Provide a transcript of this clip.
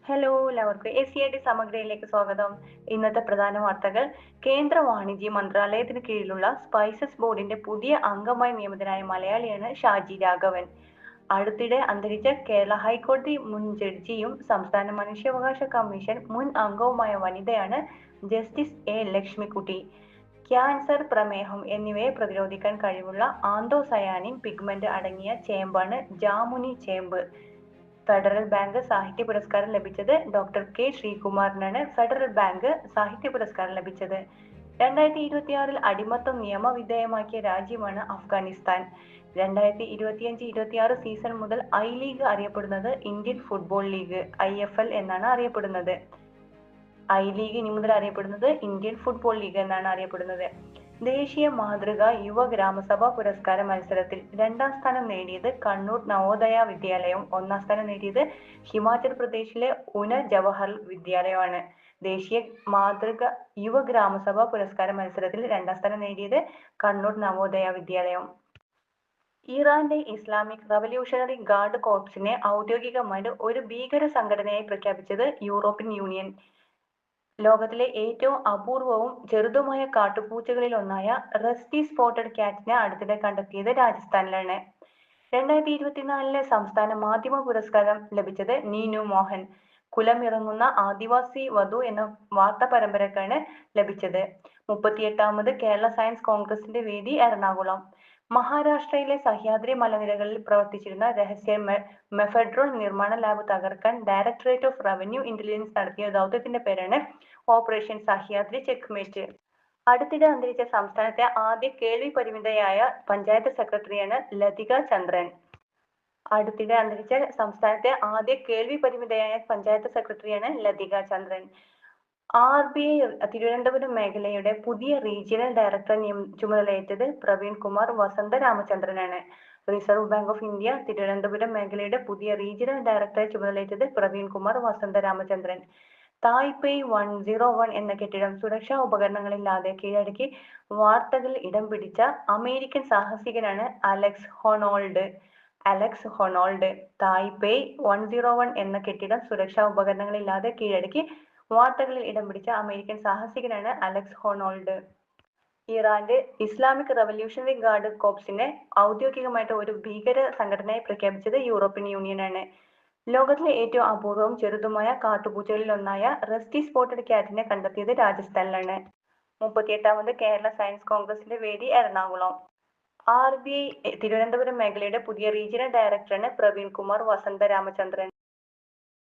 Hello എല്ലാവർക്കും ACID സമഗ്രയിലേക്ക് സ്വാഗതം. ഇന്നത്തെ പ്രധാന വാർത്തകൾ. കേന്ദ്ര വാണിജ്യ മന്ത്രാലയത്തിന് കീഴിലുള്ള സ്പൈസസ് ബോർഡിന്റെ പുതിയ അംഗമായി നിയമിതനായ മലയാളിയാണ് ഷാജി രാഘവൻ. അടുത്തിടെ അന്തരിച്ച കേരള ഹൈക്കോടതി മുൻ ജഡ്ജിയും സംസ്ഥാന മനുഷ്യാവകാശ കമ്മീഷൻ മുൻ അംഗവുമായ വനിതയാണ് ജസ്റ്റിസ് A ലക്ഷ്മിക്കുട്ടി. ക്യാൻസർ, പ്രമേഹം എന്നിവയെ പ്രതിരോധിക്കാൻ കഴിവുള്ള ആന്തോസയാനിൻ പിഗ്മെന്റ് അടങ്ങിയ ചേമ്പാണ് ജാമുനി ചേമ്പ്. ഫെഡറൽ ബാങ്ക് സാഹിത്യ പുരസ്കാരം ലഭിച്ചത് ഡോക്ടർ K ശ്രീകുമാറിനാണ്. ഫെഡറൽ ബാങ്ക് സാഹിത്യ പുരസ്കാരം ലഭിച്ചത്. 2026 അടിമത്തം നിയമവിധേയമാക്കിയ രാജ്യമാണ് അഫ്ഗാനിസ്ഥാൻ. 2025-26 സീസൺ മുതൽ ഐ ലീഗ് അറിയപ്പെടുന്നത് ഇന്ത്യൻ ഫുട്ബോൾ ലീഗ് IFL എന്നാണ് അറിയപ്പെടുന്നത്. ഐ ലീഗ് ഇനി മുതൽ അറിയപ്പെടുന്നത് ഇന്ത്യൻ ഫുട്ബോൾ ലീഗ് എന്നാണ് അറിയപ്പെടുന്നത്. ദേശീയ മാതൃക യുവ ഗ്രാമസഭ പുരസ്കാര മത്സരത്തിൽ 2ാം സ്ഥാനം നേടിയത് കണ്ണൂർ നവോദയ വിദ്യാലയവും 1ാം സ്ഥാനം നേടിയത് ഹിമാചൽ പ്രദേശിലെ ഉന ജവഹർ വിദ്യാലയമാണ്. ദേശീയ മാതൃക യുവ ഗ്രാമസഭ പുരസ്കാര മത്സരത്തിൽ 2ാം സ്ഥാനം നേടിയത് കണ്ണൂർ നവോദയ വിദ്യാലയം. ഇറാന്റെ ഇസ്ലാമിക് റവല്യൂഷണറി ഗാർഡ് കോർപ്സിനെ ഔദ്യോഗികമായിട്ട് ഒരു ഭീകര സംഘടനയായി പ്രഖ്യാപിച്ചത് യൂറോപ്യൻ യൂണിയൻ. ലോകത്തിലെ ഏറ്റവും അപൂർവവും ചെറുതുമായ കാട്ടുപൂച്ചകളിലൊന്നായ റസ്റ്റി സ്പോട്ടഡ് ക്യാറ്റിനെ അടുത്തിടെ കണ്ടെത്തിയത് രാജസ്ഥാനിലാണ്. 2024 സംസ്ഥാന മാധ്യമ പുരസ്കാരം ലഭിച്ചത് നീനു മോഹൻ. കുലമിറങ്ങുന്ന ആദിവാസി വധു എന്ന വാർത്താ പരമ്പരക്കാണ് ലഭിച്ചത്. 38ാമത് കേരള സയൻസ് കോൺഗ്രസിന്റെ വേദി എറണാകുളം. മഹാരാഷ്ട്രയിലെ സഹ്യാദ്രി മലനിരകളിൽ പ്രവർത്തിച്ചിരുന്ന രഹസ്യ മെഫെഡ്രോൺ നിർമ്മാണ ലാബ് തകർക്കാൻ ഡയറക്ടറേറ്റ് ഓഫ് റവന്യൂ ഇന്റലിജൻസ് നടത്തിയ ദൗത്യത്തിന്റെ പേരാണ് ഓപ്പറേഷൻ സഹ്യാദ്രി ചെക്ക്മേറ്റ്. അടുത്തിടെ അന്തരിച്ച സംസ്ഥാനത്തെ ആദ്യ കേൾവി പരിമിതയായ പഞ്ചായത്ത് സെക്രട്ടറിയാണ് ലതിക ചന്ദ്രൻ. അടുത്തിടെ അന്തരിച്ച സംസ്ഥാനത്തെ ആദ്യ കേൾവി പരിമിതയായ പഞ്ചായത്ത് സെക്രട്ടറിയാണ് ലതിക ചന്ദ്രൻ. RBI തിരുവനന്തപുരം മേഖലയുടെ പുതിയ റീജിയണൽ ഡയറക്ടർ ചുമതലയേറ്റത് പ്രവീൺ കുമാർ വസന്ത രാമചന്ദ്രനാണ്. Reserve bank of India Thiruvananthapuram മേഖലയുടെ പുതിയ റീജിയണൽ ഡയറക്ടറെ ചുമതലയേറ്റത് പ്രവീൺ കുമാർ വസന്ത രാമചന്ദ്രൻ. തായ്പേയ് 101 എന്ന കെട്ടിടം സുരക്ഷാ ഉപകരണങ്ങളില്ലാതെ കീഴടക്കി വാർത്തകളിൽ ഇടം പിടിച്ച അമേരിക്കൻ സാഹസികനാണ് അലക്സ് ഹൊണോൾഡ്. തായ്പേയ് 101 എന്ന കെട്ടിടം സുരക്ഷാ ഉപകരണങ്ങളില്ലാതെ കീഴടക്കി വാർത്തകളിൽ ഇടം പിടിച്ച അമേരിക്കൻ സാഹസികനാണ് അലക്സ് ഹൊണോൾഡ്. ഇറാന്റെ ഇസ്ലാമിക് റവല്യൂഷണറി ഗാർഡ് കോർപ്സിനെ ഔദ്യോഗികമായിട്ട് ഒരു ഭീകര സംഘടനയായി പ്രഖ്യാപിച്ചത് യൂറോപ്യൻ യൂണിയനാണ്. ലോകത്തിലെ ഏറ്റവും അപൂർവവും ചെറുതുമായ കാട്ടുപൂച്ചകളിലൊന്നായ റസ്റ്റി സ്പോട്ടഡ് ക്യാറ്റിനെ കണ്ടെത്തിയത് രാജസ്ഥാനിലാണ്. 38ാമത് കേരള സയൻസ് കോൺഗ്രസിന്റെ വേദി എറണാകുളം. RBI തിരുവനന്തപുരം മേഖലയുടെ പുതിയ റീജിയണൽ ഡയറക്ടറാണ് പ്രവീൺ കുമാർ വസന്ത രാമചന്ദ്രൻ.